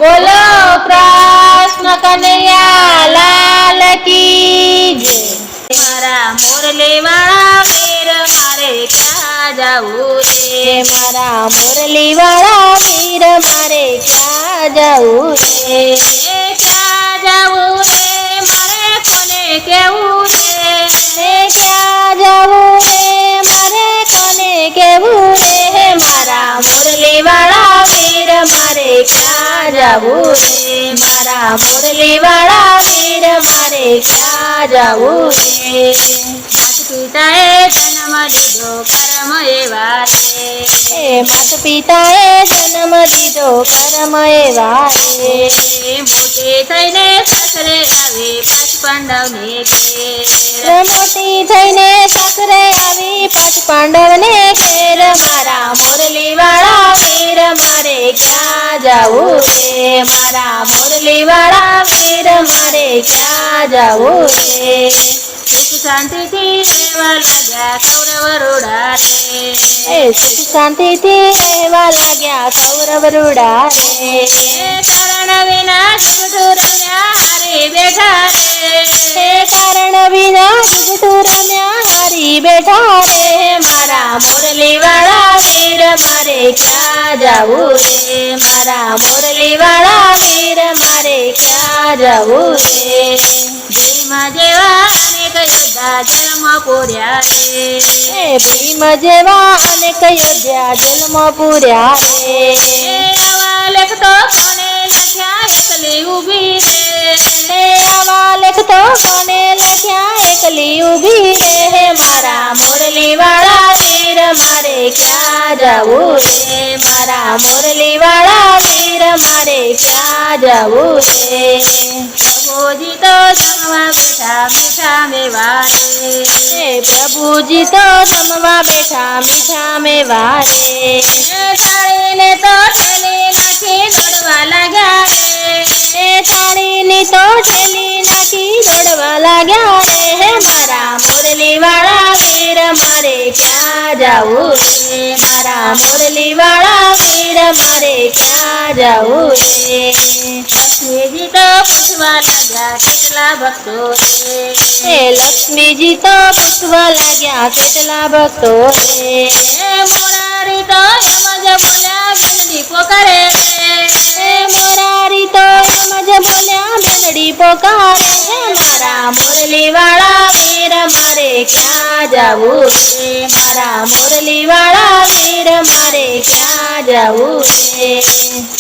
बोलो कृष्ण कन्हैया लाल की जय। मारा मुरली वाला वीर मारे क्या जाऊ रे, मारा मुरली वाला वीर मारे क्या जाऊ रे, क्या जाऊ रे मारे कोने केवू रे, क्या जाऊ रे मारे कोने केवू रे, मारा मुरली वाला वीर मारे क्या जाऊ रे, मारा मुरली वाला वीर मारे क्या जाऊ रे। माता પિતાએ જન્મ દીધો કર્મ એવા રે, માતા પિતાએ જન્મ દીધો કર્મ એવા રે, મોટી થઈને સાસરે આવી પાંચ પાંડવને ઘેર, મોટી થઈને સાસરે આવી પાંચ પાંડવને ઘેર, મારા મુરલી વાળા વીર મારે ક્યાં જાવું રે, મારા મુરલી વાળા વીર મારે ક્યાં જાવું રે। સુખ શાંતિથી રહેવા લાગ્યા કૌરવ રૂડા રે, સુખ શાંતિથી રહેવા લાગ્યા કૌરવ રૂડા રે, કારણ વિના જગતું રમ્યા હારી બેઠા રે, કારણ વિના જગતું રમ્યા હારી બેઠા રે, મારા મુરલી વાળા વીર મારે ક્યાં જાવું રે, મારા મુરલી વાળા વીર મારે ક્યાં જાવું રે। ભીમ જેવા અનેક યોદ્ધા જેલમાં પૂર્યા રે, ભીમ જેવા અનેક યોદ્ધા જેલમાં પૂર્યા રે, આવા લેખ તો કોને લખ્યા એકલી ઊભી રે, આવા લેખ તો કોને લખ્યા એકલી ઊભી રે, મારા મુરલી વાળા વીર મારે ક્યાં જાવું રે, મારા મુરલી વાળા વીર મારે ક્યાં જાવું રે। પ્રભુજી તો જમવા બેઠા મીઠા મેવા રે, પ્રભુજી તો જમવા બેઠા મીઠા મેવા રે, થાળીને તો ઠેલી નાખી દોડવા લાગ્યા રે, થાળીની તો ઠેલી નાખી દોડવા લાગ્યા રે, મારા મુરલી વાળા વીર મારે ક્યાં જાવું રે, મારા મુરલી વાળા વીર મારે ક્યાં જાવું રે। લક્ષ્મીજી તો પૂછવા લાગ્યા કેટલા ભક્તો રે, લક્ષ્મીજી તો પૂછવા લાગ્યા કેટલા ભક્તો રે, મોરારી તો એમ જ બોલ્યા બેનડી પોકારે રે, મોરારી તો એમ જ બોલ્યા બેનડી પોકારે, મારા મુરલી વાળા વીર મારે ક્યાં જાવું રે, મારા મુરલી વાળા વીર મારે ક્યાં જાવું રે।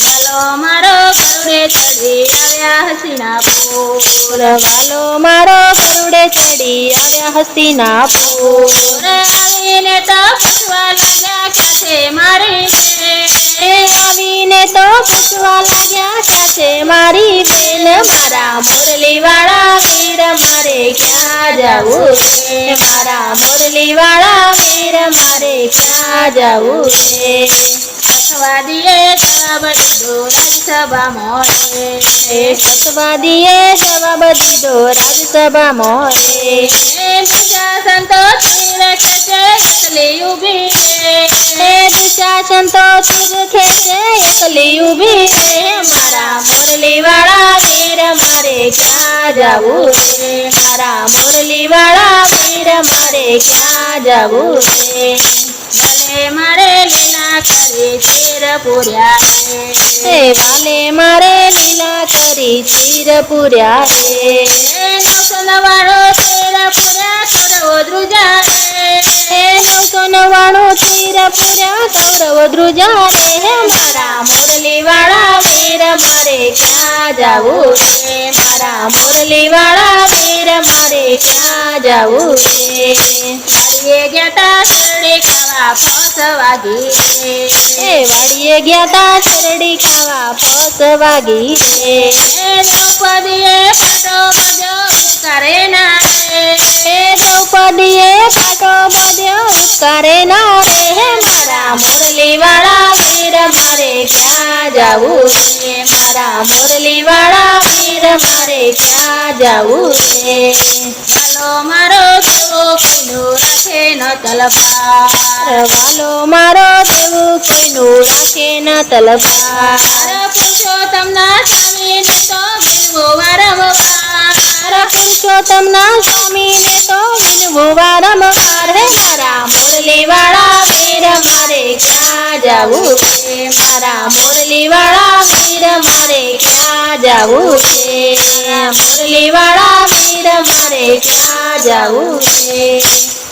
ચાલો મારો ગરુડે ચડી આવ્યા હસીનાપુર, વાલો મારો ગરુડે ચડી આવ્યા હસ્તિનાપુર, આવીને તો પૂછવા લાગ્યા ક્યાં છે મારી બેન, આવીને તો પૂછવા લાગ્યા ક્યાં છે મારી બેન, મારા મુરલી વાળા વીર મારે ક્યાં જાવું રે, મારા મુરલી વાળા વીર મારે ક્યાં જાવું રે। સખવાદીએ જવાબ દીધો રાજસભામાં રે, સખવાદીએ જવાબ દીધો રાજસભામાં રે, દુશાસન તો તીર ખેંચે એકલી ઊભી રે, દુશાસન તો તીર ખેંચે એકલી ઊભી રે, મારા મુરલી વાળા વીર મારે ક્યાં જાવું રે, મારા મુરલી વાળા વીર મારે ક્યાં જાવું રે। ભલે મારે લીલા કરી તીર પૂર્યા રે, વાલે મારે લીલા કરી ચીર પૂર્યા રે, 999 તીર પૂર્યા કૌરવો ધ્રુજા રે, 999 તીર પૂર્યા કૌરવ ધ્રુજા રે, મારા મુરલી વાળા વીર મારે ક્યાં જાવું રે, મારા મુરલી વાળા વીર મારે ક્યાં જાવું રે। વાડીએ ગયા તા શેરડી ખાવા ફોસ વાગી રે, વાડીએ ગયા તા શેરડી ખાવા ફોસ વાગી રે, દ્રૌપદીએ પાટો બાંધ્યો ઉતારે ના રે, દ્રૌપદીએ પાટો બાંધ્યો ઉતારે ના રે, મારા મુરલી વાળા વીર મારે ક્યાં જાવું રે, મારા મુરલી વાળા વીર મારે ક્યાં જાવું રે। ચાલો મારો દેવો કોઈનું રાખે ન તલપાર, વાલો મારો દેવું કોઈનું રાખે ન તલપાર, પુરુષોત્તમના સ્વામીને તો વિનવું વારંવાર મારા પુરુષોત્તમના સ્વામીને તો વિનવું વારંવાર હે મારા મુરલીવાળા વીર મારે ક્યાં જાવું છે મારા મુરલીવાળા વીર મારે ક્યાં જાવું છે મુરલીવાળા વીર મારે ક્યાં જાવું છે